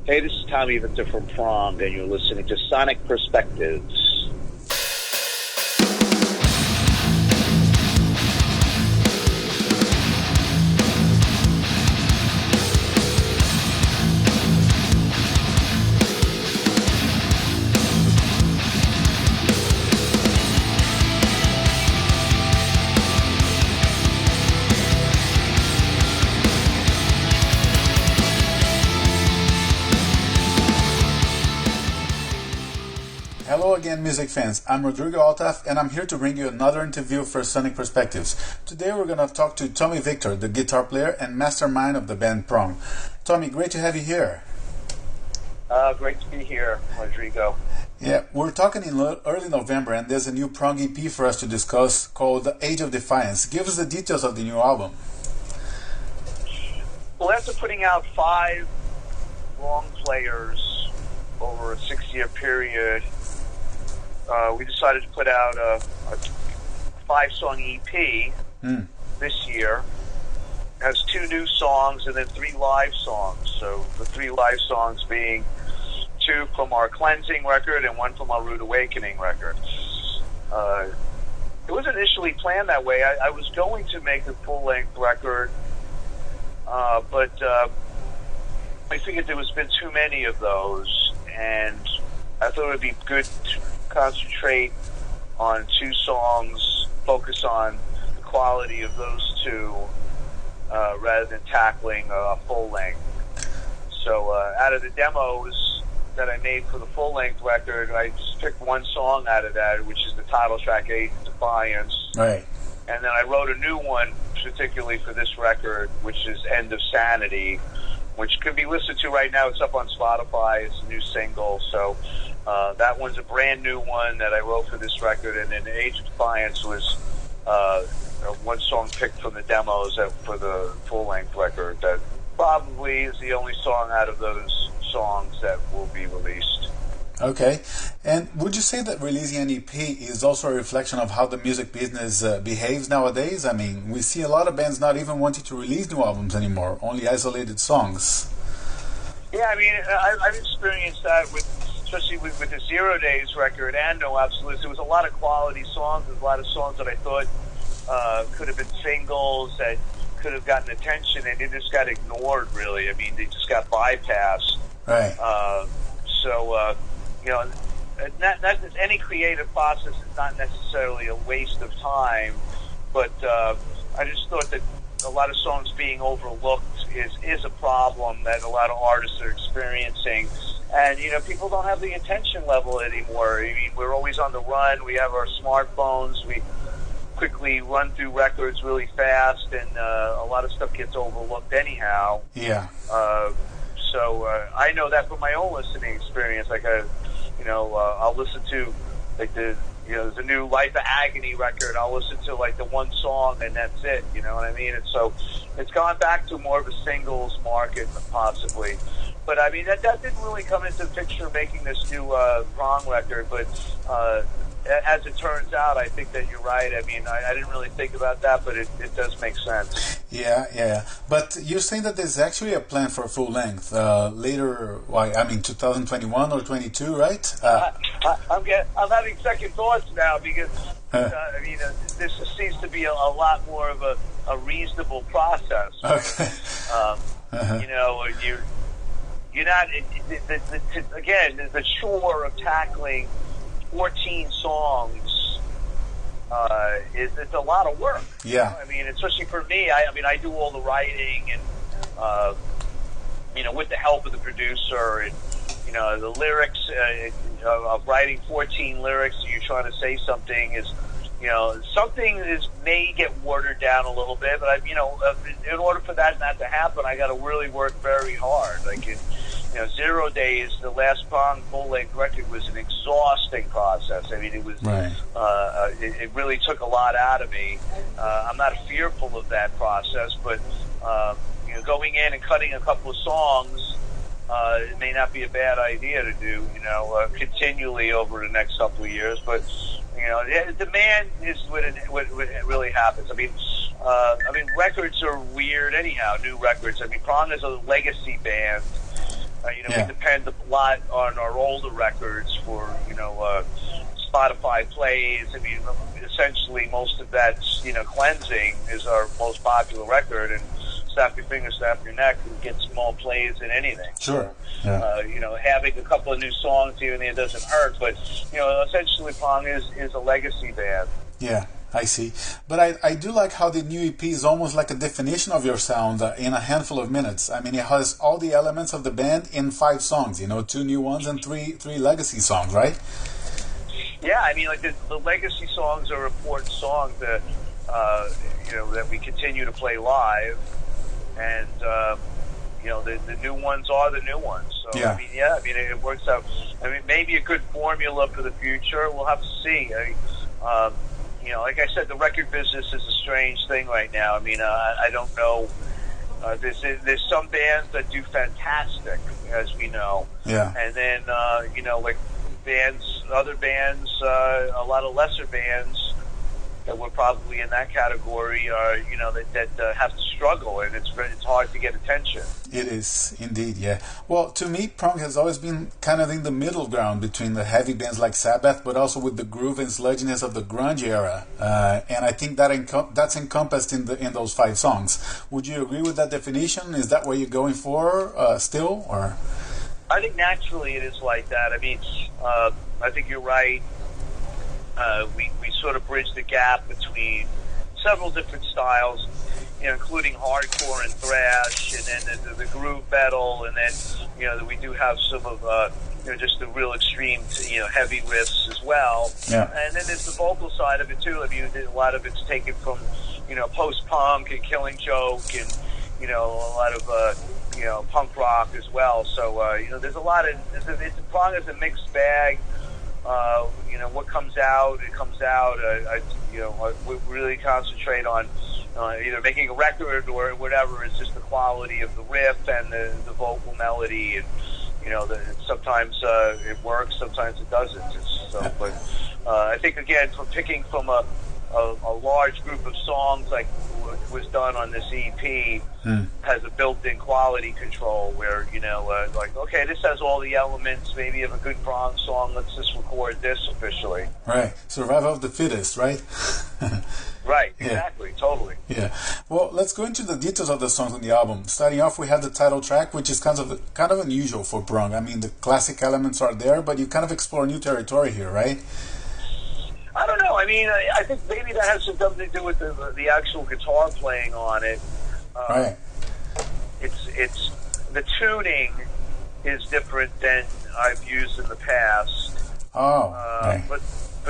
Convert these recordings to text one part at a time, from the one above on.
Hey, this is Tommy Victor from Prong, and you're listening to Sonic Perspectives. Hello again, music fans. I'm Rodrigo Altaf, and I'm here to bring you another interview for Sonic Perspectives. Today we're going to talk to Tommy Victor, the guitar player and mastermind of the band Prong. Tommy, great to have you here. Great to be here, Rodrigo. Yeah, we're talking in early November, and there's a new Prong EP for us to discuss called The Age of Defiance. Give us the details of the new album. Well, after putting out 5 long players over a 6-year period, we decided to put out a 5-song EP this year. It has 2 new songs and then 3 live songs. So the 3 live songs being 2 from our Cleansing record and 1 from our Rude Awakening record. It was initially planned that way. I was going to make a full-length record, but I figured there was been too many of those, and I thought it would be good to concentrate on 2 songs, focus on the quality of those 2, rather than tackling a full length. So out of the demos that I made for the full length record, I just picked 1 song out of that, which is the title track, Defiance. Right. And then I wrote a new one particularly for this record, which is End of Sanity, which could be listened to right now. It's up on Spotify. It's a new single. So that one's a brand new one that I wrote for this record. And then Age of Defiance was 1 song picked from the demos for the full-length record that probably is the only song out of those songs that will be released. Okay. And would you say that releasing an EP is also a reflection of how the music business behaves nowadays? I mean, we see a lot of bands not even wanting to release new albums anymore, only isolated songs. Yeah, I mean, I've experienced that especially with the 0 Days record and No Absolutes. There was a lot of quality songs. There's a lot of songs that I thought could have been singles that could have gotten attention, and they just got ignored, really. I mean, they just got bypassed. Right. You know, not any creative process is not necessarily a waste of time, but I just thought that a lot of songs being overlooked is a problem that a lot of artists are experiencing. And, you know, people don't have the attention level anymore. I mean, we're always on the run. We have our smartphones. We quickly run through records really fast, and a lot of stuff gets overlooked anyhow. Yeah. So I know that from my own listening experience. Like, I'll listen to like the new Life of Agony record. I'll listen to like the 1 song and that's it. You know what I mean? And so it's gone back to more of a singles market possibly. But I mean that didn't really come into the picture making this new Prong record. But as it turns out, I think that you're right. I mean, I didn't really think about that, but it does make sense. Yeah. But you're saying that there's actually a plan for full length later. I mean, 2021 or 22, right? I'm having second thoughts now because I mean, this seems to be a lot more of a reasonable process. Okay. You know, you're not again the chore of tackling 14 songs it's a lot of work. Yeah. I mean, especially for me, I do all the writing and, with the help of the producer and, the lyrics of writing 14 lyrics, you're trying to say something is, something may get watered down a little bit, but in order for that not to happen, I got to really work very hard. Like, 0 Days, the last Prong full-length record was an exhausting process. I mean, it was, right. It really took a lot out of me. I'm not fearful of that process, but, going in and cutting a couple of songs, it may not be a bad idea to do, continually over the next couple of years, but, demand is what really happens. I mean, records are weird anyhow, new records. I mean, Prong is a legacy band, We depend a lot on our older records for, Spotify plays. I mean, essentially most of that's, Cleansing is our most popular record, and Snap Your Fingers, Snap Your Neck gets more plays than anything. Sure. Yeah. Having a couple of new songs here and there doesn't hurt, but, essentially Prong is a legacy band. Yeah. I see. But I do like how the new EP is almost like a definition of your sound in a handful of minutes. I mean, it has all the elements of the band in 5 songs, 2 new ones and three legacy songs, right? Yeah, I mean, like the legacy songs are important songs that, that we continue to play live. And, the new ones are the new ones. So, yeah. It works out. I mean, maybe a good formula for the future. We'll have to see. Like I said, the record business is a strange thing right now. I mean, I don't know. There's some bands that do fantastic, as we know. Yeah. And then, like other bands, a lot of lesser bands that were probably in that category are, that have to struggle, and it's hard to get attention. It is, indeed, yeah. Well, to me, Prong has always been kind of in the middle ground between the heavy bands like Sabbath, but also with the groove and sludginess of the grunge era. And I think that's encompassed in those 5 songs. Would you agree with that definition? Is that what you're going for still, or? I think naturally it is like that. I mean, I think you're right. We sort of bridge the gap between several different styles, including hardcore and thrash, and then the groove metal, and then we do have some of just the real extreme heavy riffs as well. Yeah. And then there's the vocal side of it too. I mean, a lot of it's taken from post-punk and Killing Joke, and a lot of punk rock as well. So there's a lot of Prong is a mixed bag. What comes out, it comes out. We really concentrate on either making a record or whatever. It's just the quality of the riff and the vocal melody, and sometimes it works, sometimes it doesn't. But I think again, from picking from a large group of songs like was done on this EP has a built-in quality control where, okay, this has all the elements maybe of a good Prong song, let's just record this officially. Right. Survival of the fittest, right? Right, exactly, yeah. Totally. Yeah. Well, let's go into the details of the songs on the album. Starting off, we had the title track, which is kind of unusual for Prong. I mean, the classic elements are there, but you kind of explore new territory here, right? I don't know. I mean, I think maybe that has something to do with the actual guitar playing on it. Right. It's the tuning is different than I've used in the past. Oh. Right. But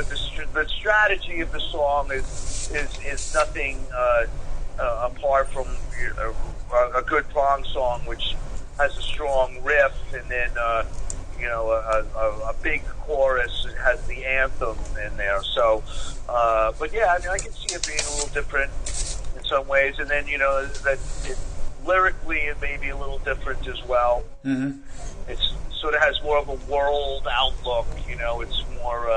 the strategy of the song is nothing apart from a good Prong song, which has a strong riff, and then a big chorus. It has the anthem in there. So, but yeah, I mean, I can see it being a little different in some ways, and then lyrically it may be a little different as well. Mm-hmm. It sort of has more of a world outlook. It's more.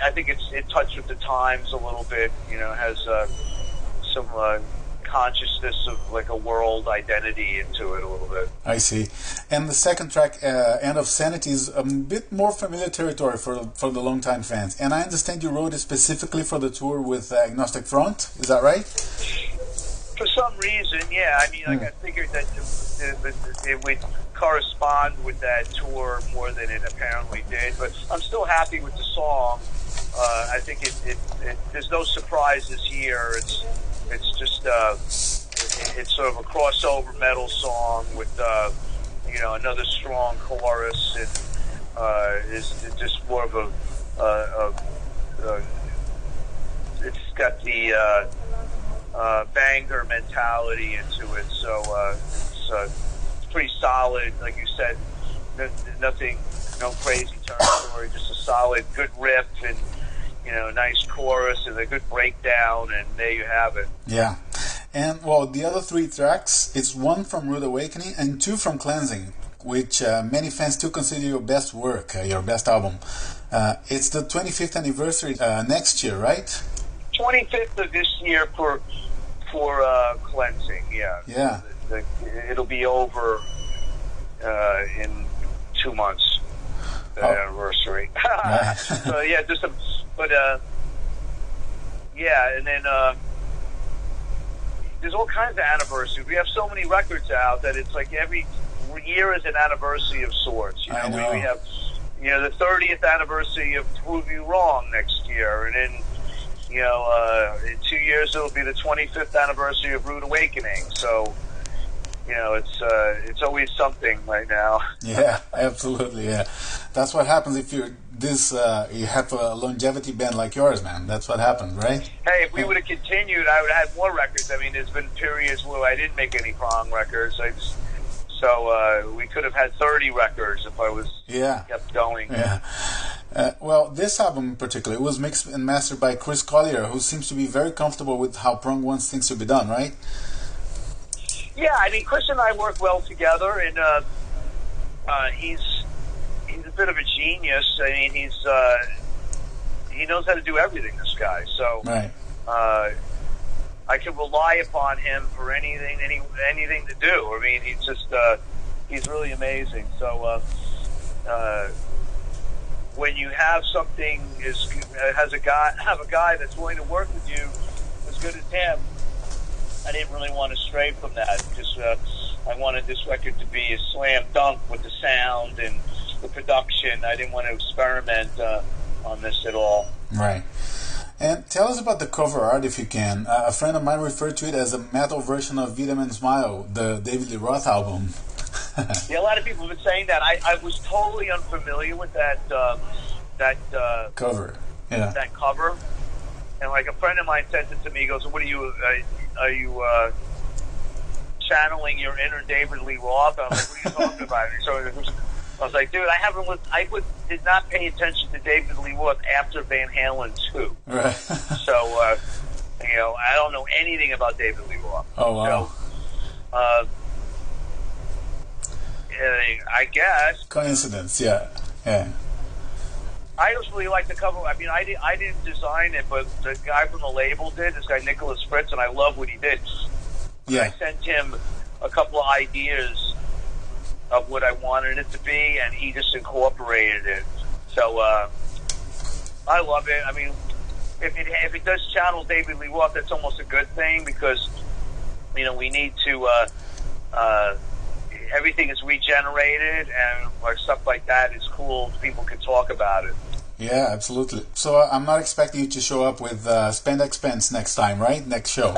I think it touched with the times a little bit. Has some consciousness of like a world identity into it a little bit. I see. And the second track, End of Sanity, is a bit more familiar territory for the longtime fans. And I understand you wrote it specifically for the tour with Agnostic Front. Is that right? For some reason, yeah. I mean, I figured that it would correspond with that tour more than it apparently did. But I'm still happy with the song. I think there's no surprises here. It's just it's sort of a crossover metal song with another strong chorus, and is just more of a it's got the banger mentality into it. So it's pretty solid, like you said. Nothing, no crazy territory, just a solid, good riff and nice chorus and a good breakdown, and there you have it. Yeah. And, well, the other 3 tracks, it's 1 from Rude Awakening and 2 from Cleansing, which many fans still consider your best work, your best album. It's the 25th anniversary next year, right? 25th of this year for Cleansing, yeah. Yeah. it'll be over in 2 months, the anniversary. So yeah, and then there's all kinds of anniversaries. We have so many records out that it's like every year is an anniversary of sorts. You know, we have the 30th anniversary of Prove You Wrong next year, and then in 2 years it'll be the 25th anniversary of Rude Awakening. So it's always something right now. Yeah, absolutely. Yeah, that's what happens if you're you have a longevity band like yours, man. That's what happened, right? Hey, if we would have continued, I would have had more records. I mean, there's been periods where I didn't make any Prong records. So we could have had 30 records if I was kept going. Yeah. Well, this album in particular, it was mixed and mastered by Chris Collier, who seems to be very comfortable with how Prong wants things to be done, right? Yeah, I mean, Chris and I work well together, and he's a bit of a genius. I mean, he knows how to do everything, this guy. So right. I can rely upon him for anything to do. I mean, he's really amazing. So when you have something have a guy that's willing to work with you as good as him, I didn't really want to stray from that because I wanted this record to be a slam dunk with the sound and the production. I didn't want to experiment on this at all. Right. And tell us about the cover art, if you can. A friend of mine referred to it as a metal version of Vitamin Smile, the David Lee Roth album. Yeah, a lot of people have been saying that. I was totally unfamiliar with that cover. Yeah. That cover. And like a friend of mine sent it to me. He goes, "What are you channeling your inner David Lee Roth?" I'm like, "What are you talking about?" And so I was like, "Dude, I did not pay attention to David Lee Roth after Van Halen 2. Right. So I don't know anything about David Lee Roth. Oh wow. So, I guess coincidence. Yeah. I just really like the cover. I mean, I didn't design it, but the guy from the label did. This guy Nicholas Fritz, and I love what he did. Yeah. I sent him a couple of ideas of what I wanted it to be, and he just incorporated it. So I love it. I mean, if it does channel David Lee Roth, that's almost a good thing because we need to. Everything is regenerated, and stuff like that is cool. People can talk about it. Yeah, absolutely. So I'm not expecting you to show up with Spandex Pants next time, right? Next show.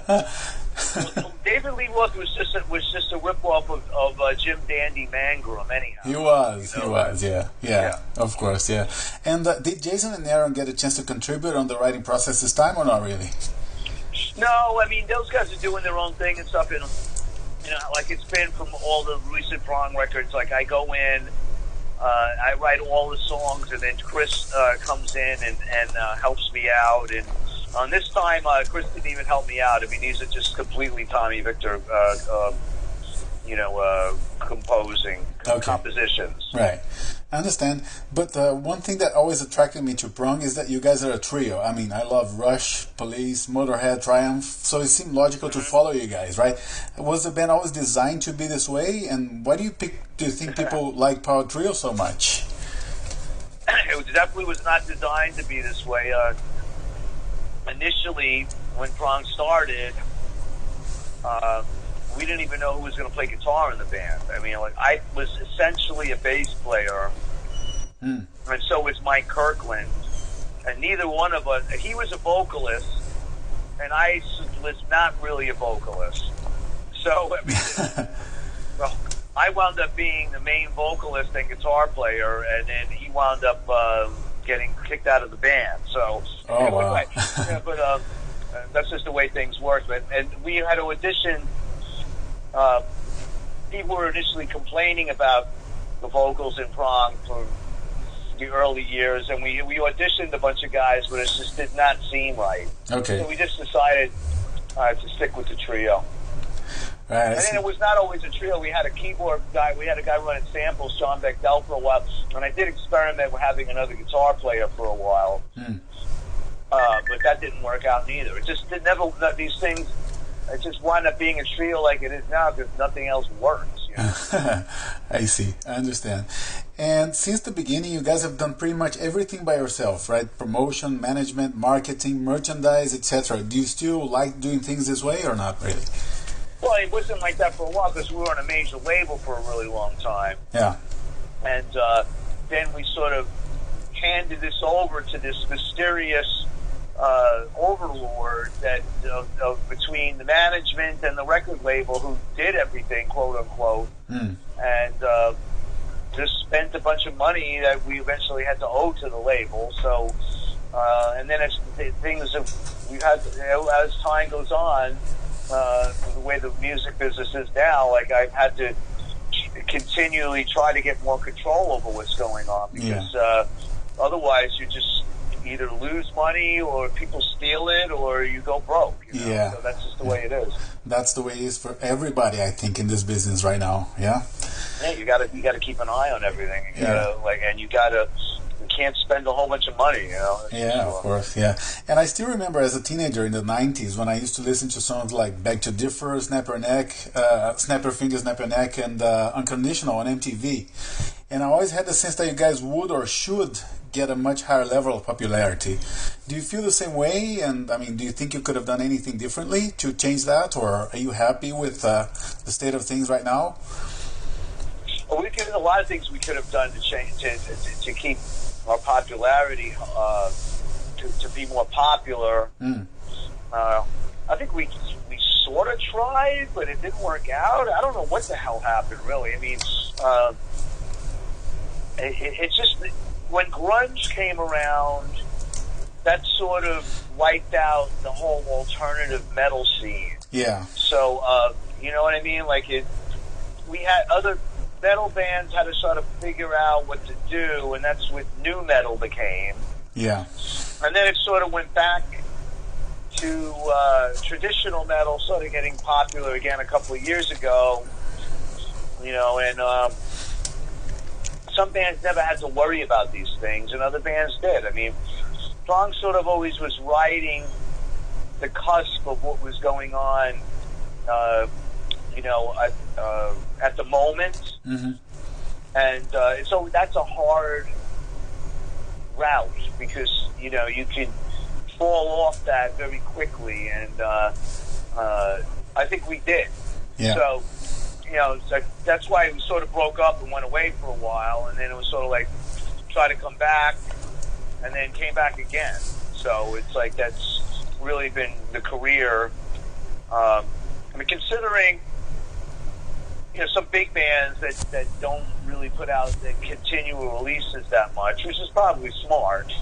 Well, David Lee Roth was just a rip-off of Jim Dandy Mangrum, anyhow. He was, yeah, of course, yeah. And did Jason and Aaron get a chance to contribute on the writing process this time, or not really? No, I mean, those guys are doing their own thing and stuff, and like it's been from all the recent Prong records. Like I go in, I write all the songs, and then Chris comes in and helps me out. And on this time, Chris didn't even help me out. I mean, these are just completely Tommy Victor, composing compositions. Right. I understand. But one thing that always attracted me to Prong is that you guys are a trio. I mean, I love Rush, Police, Motorhead, Triumph, so it seemed logical to follow you guys, right? Was the band always designed to be this way? And why do you think people like Power Trio so much? It definitely was not designed to be this way. Initially, when Prong started, we didn't even know who was going to play guitar in the band. I mean, I was essentially a bass player, and so was Mike Kirkland. And neither one of us, he was a vocalist, and I was not really a vocalist. So, I mean, I wound up being the main vocalist and guitar player, and then he wound up getting kicked out of the band. So, wow. But that's just the way things work. And we had to audition. People were initially complaining about the vocals in Prong for the early years, and we auditioned a bunch of guys, but it just did not seem right. Okay. So we just decided to stick with the trio. Right. And then it was not always a trio. We had a keyboard guy. We had a guy running samples, Sean Bechtel, for a while. And I did experiment with having another guitar player for a while. But that didn't work out neither. It just never, these things, it just wound up being a trio like it is now because nothing else works. You know? I see. I understand. And since the beginning, you guys have done pretty much everything by yourself, right? Promotion, management, marketing, merchandise, etc. Do you still like doing things this way or not really? Well, it wasn't like that for a while because we were on a major label for a really long time. Yeah. And then we sort of handed this over to this mysterious overlord that between the management and the record label who did everything, quote unquote, and just spent a bunch of money that we eventually had to owe to the label. So, and then as things have, we've had, as time goes on, the way the music business is now, like I've had to continually try to get more control over what's going on because otherwise you just either lose money or people steal it or you go broke. You know? Yeah. So that's just the way it is. That's the way it is for everybody, I think, in this business right now. Yeah. Yeah, you gotta keep an eye on everything. You can't spend a whole bunch of money, you know. Yeah, of course, yeah. And I still remember as a teenager in the 90s when I used to listen to songs like Beg to Differ, Snap Your Neck, Snap Your Fingers, Snap Your Neck, and Unconditional on MTV. And I always had the sense that you guys would or should get a much higher level of popularity. Do you feel the same way? And, I mean, do you think you could have done anything differently to change that? Or are you happy with the state of things right now? Well, there's a lot of things we could have done to change, to keep our popularity, to be more popular. I think we sort of tried, but it didn't work out. I don't know what the hell happened, really. I mean, it's just when grunge came around, that sort of wiped out the whole alternative metal scene. Yeah. So, you know what I mean? Like we had other metal bands had to sort of figure out what to do, and that's what nu metal became. Yeah. And then it sort of went back to traditional metal, sort of getting popular again a couple of years ago. You know, and some bands never had to worry about these things, and other bands did. I mean, Prong sort of always was riding the cusp of what was going on, you know, at the moment. And so that's a hard route because, you know, you can fall off that very quickly, and I think we did. Yeah. So, you know, so that's why we sort of broke up and went away for a while, and then it was sort of like try to come back, and then came back again. So it's like that's really been the career. I mean, considering, you know, some big bands that don't really put out the continual releases that much, which is probably smart,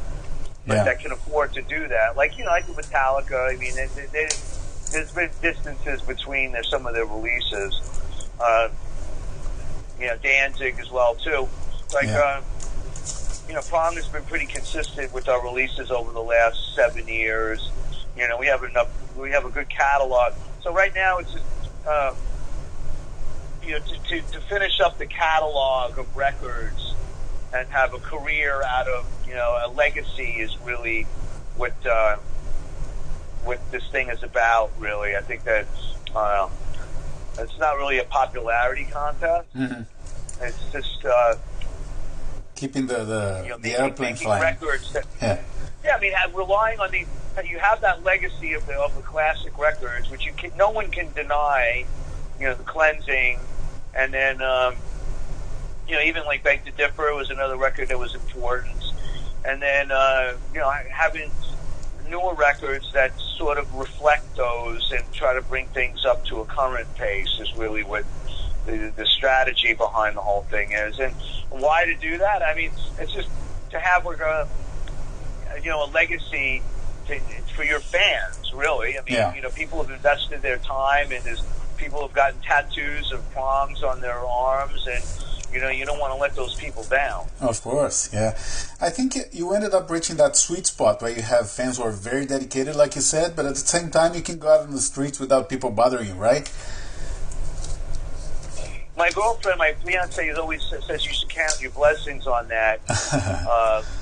but that can afford to do that. Like, you know, I do Metallica. I mean, there's been distances between some of their releases. You know, Danzig as well too. Like, you know, Prong has been pretty consistent with our releases over the last 7 years. You know, we have a good catalog. So right now it's just, you know, to finish up the catalog of records and have a career out of, you know, a legacy is really what this thing is about, really. I think that it's not really a popularity contest. It's just keeping the you know, airplane flying. Records that, I mean, relying on these. You have that legacy of the classic records, which no one can deny. You know, the cleansing, and then you know, even like Beg to Differ was another record that was important, and then you know, having newer records that sort of reflect those and try to bring things up to a current pace is really what the strategy behind the whole thing is. And why to do that? I mean, it's just to have you know, a legacy for your fans, really. I mean, you know, people have invested their time, and people have gotten tattoos of prongs on their arms, and you know, you don't want to let those people down. Of course, yeah. I think you ended up reaching that sweet spot where you have fans who are very dedicated, like you said, but at the same time you can go out on the streets without people bothering you, right? My girlfriend, my fiancée, always says you should count your blessings on that,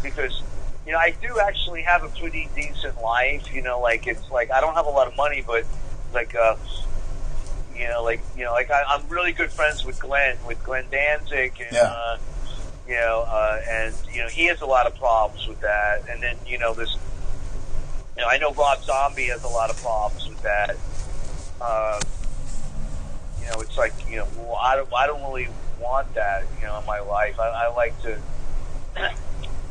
because, you know, I do actually have a pretty decent life. You know, like, it's like I don't have a lot of money, but I'm really good friends with Glenn Danzig, and and he has a lot of problems with that. And then I know Rob Zombie has a lot of problems with that. It's like well, I don't really want that in my life. I like to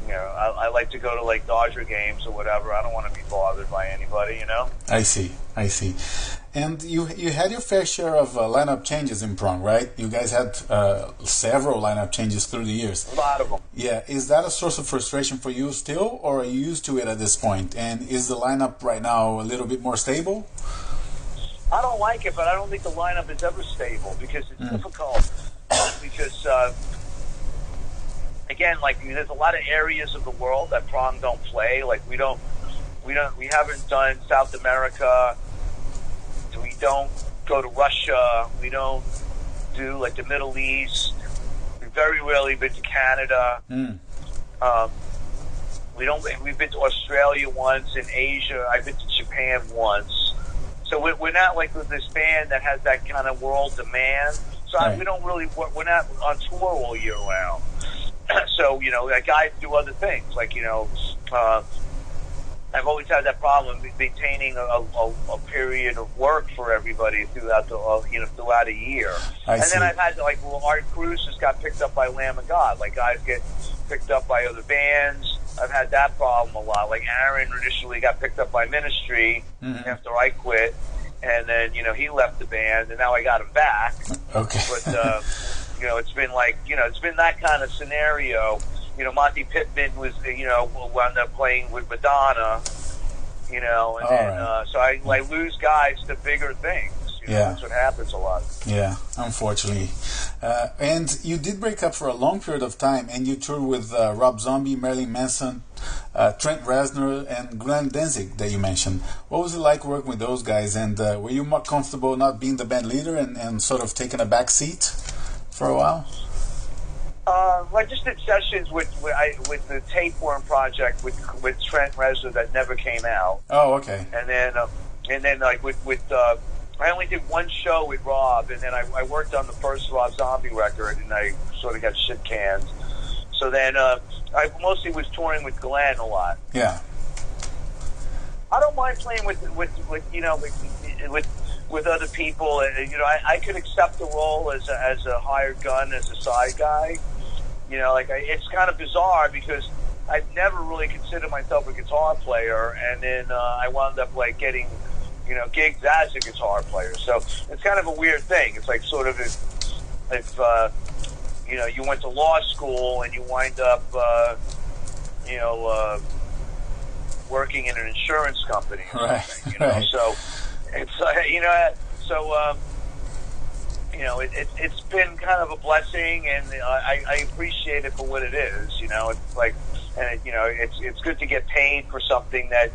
I like to go to like Dodger games or whatever. I don't want to be bothered by anybody. I see. And you had your fair share of lineup changes in Prong, right? You guys had several lineup changes through the years. A lot of them. Yeah. Is that a source of frustration for you still, or are you used to it at this point? And is the lineup right now a little bit more stable? I don't like it, but I don't think the lineup is ever stable because it's difficult. Because again, there's a lot of areas of the world that Prong don't play. Like we haven't done South America. We don't go to Russia. We don't do like the Middle East. We've very rarely been to Canada. We've been to Australia once, in Asia. I've been to Japan once. So we're not like with this band that has that kind of world demand. So right. we're not on tour all year round. So guys do other things I've always had that problem maintaining a period of work for everybody throughout throughout a year. Then I've had Art Cruz just got picked up by Lamb of God. Like guys get picked up by other bands. I've had that problem a lot. Like Aaron initially got picked up by Ministry after I quit, and then he left the band, and now I got him back. Okay. But it's been it's been that kind of scenario. Monty Pittman was, wound up playing with Madonna, and then, so I lose guys to bigger things. That's what happens a lot. Yeah, unfortunately. And you did break up for a long period of time, and you toured with Rob Zombie, Marilyn Manson, Trent Reznor, and Glenn Danzig that you mentioned. What was it like working with those guys, and were you more comfortable not being the band leader and sort of taking a back seat for a while? I just did sessions with the Tapeworm project with Trent Reznor that never came out. Oh, okay. And then I only did one show with Rob, and then I worked on the first Rob Zombie record, and I sort of got shit canned. So then I mostly was touring with Glenn a lot. Yeah. I don't mind playing with other people. I could accept the role as a hired gun, as a side guy. It's kind of bizarre because I've never really considered myself a guitar player, and then I wound up getting gigs as a guitar player. So it's kind of a weird thing. It's like sort of if you went to law school and you wind up working in an insurance company or something. Right. So it's it's been kind of a blessing, and I appreciate it for what it is. It's like, and it's good to get paid for something that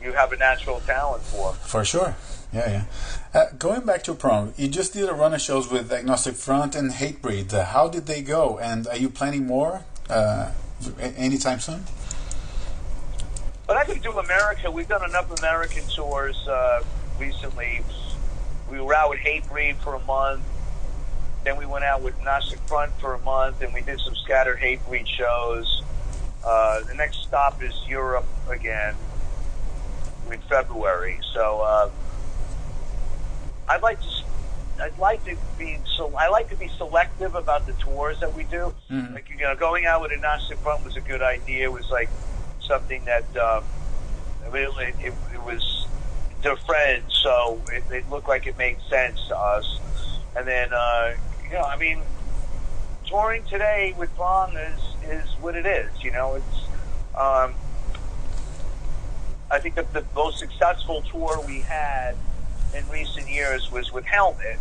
you have a natural talent for. For sure. Yeah. Going back to Prong, you just did a run of shows with Agnostic Front and Hatebreed. How did they go? And are you planning more anytime soon? But I could do America. We've done enough American tours recently. We were out with Hatebreed for a month. Then we went out with Agnostic Front for a month, and we did some scattered Hatebreed shows. The next stop is Europe again in February. So I like to be selective about the tours that we do. Mm-hmm. Going out with Agnostic Front was a good idea. It was something that it was their friends, so it looked like it made sense to us. And then touring today with Prong is what it is. It's I think that the most successful tour we had in recent years was with Helmet.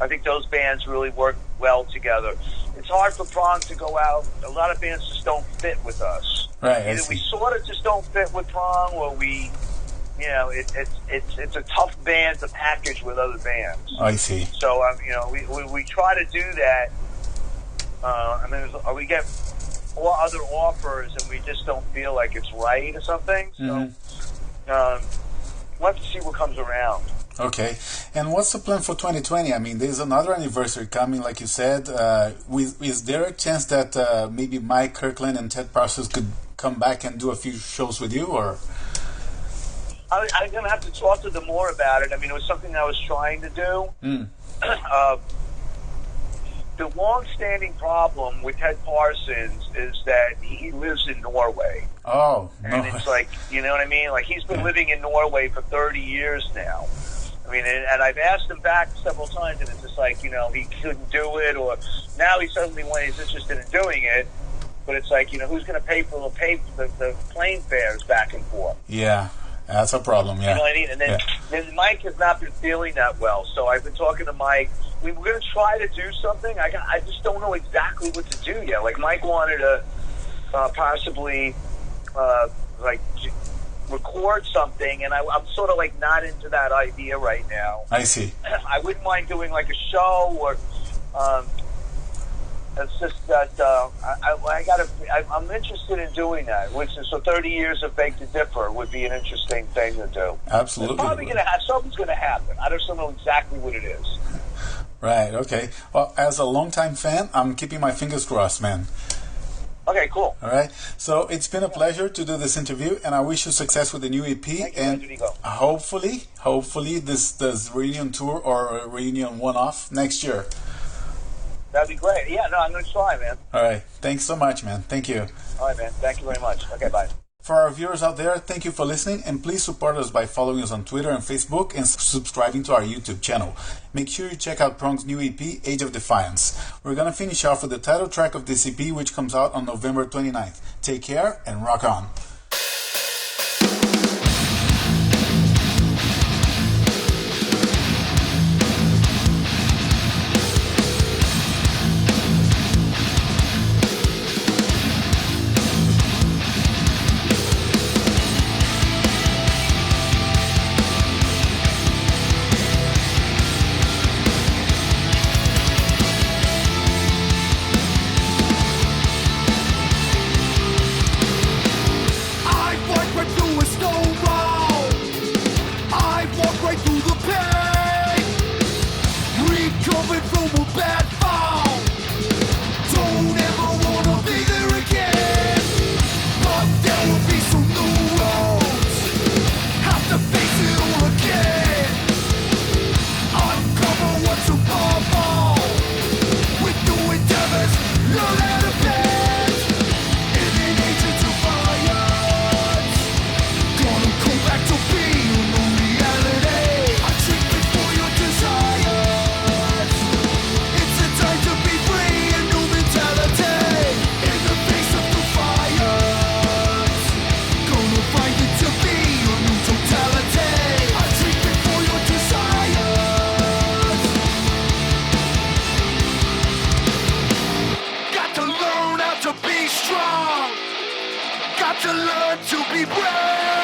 I think those bands really work well together. It's hard for Prong to go out. A lot of bands just don't fit with us. Right. Either we sort of just don't fit with Prong, or we, it's a tough band to package with other bands. I see. So we try to do that. We get other offers, and we just don't feel like it's right or something. So, Mm-hmm. we'll have to see what comes around. Okay. And what's the plan for 2020? I mean, there's another anniversary coming, like you said. Is there a chance that maybe Mike Kirkland and Ted Parsons could come back and do a few shows with you, or? I'm going to have to talk to them more about it. I mean, it was something I was trying to do. The long-standing problem with Ted Parsons is that he lives in Norway. Oh, and it's like, you know what I mean? Like, he's been living in Norway for 30 years now. I mean, and I've asked him back several times, and it's just like, you know, he couldn't do it, or now he suddenly, when he's interested in doing it, but it's like, you know, who's going to pay for the plane fares back and forth? Yeah, that's a problem, yeah. You know what I mean? And then Mike has not been feeling that well, so I've been talking to Mike. We were going to try to do something. I just don't know exactly what to do yet. Like, Mike wanted to possibly, record something, and I'm sort of, like, not into that idea right now. I see. I wouldn't mind doing, like, a show, or it's just that I'm interested in doing that. Which is, so 30 years of Bake to Differ would be an interesting thing to do. Absolutely. It's probably going to have, something's going to happen. I just don't know exactly what it is. Right, okay. Well, as a longtime fan, I'm keeping my fingers crossed, man. Okay, cool. All right. So it's been a pleasure to do this interview, and I wish you success with the new EP. Thank you, and Rodrigo. hopefully this reunion tour or a reunion one-off next year. That'd be great. Yeah, no, I'm going to try, man. All right. Thanks so much, man. Thank you. All right, man. Thank you very much. Okay, bye. For our viewers out there, thank you for listening, and please support us by following us on Twitter and Facebook and subscribing to our YouTube channel. Make sure you check out Prong's new EP, Age of Defiance. We're going to finish off with the title track of this EP, which comes out on November 29th. Take care and rock on. To learn to be brave.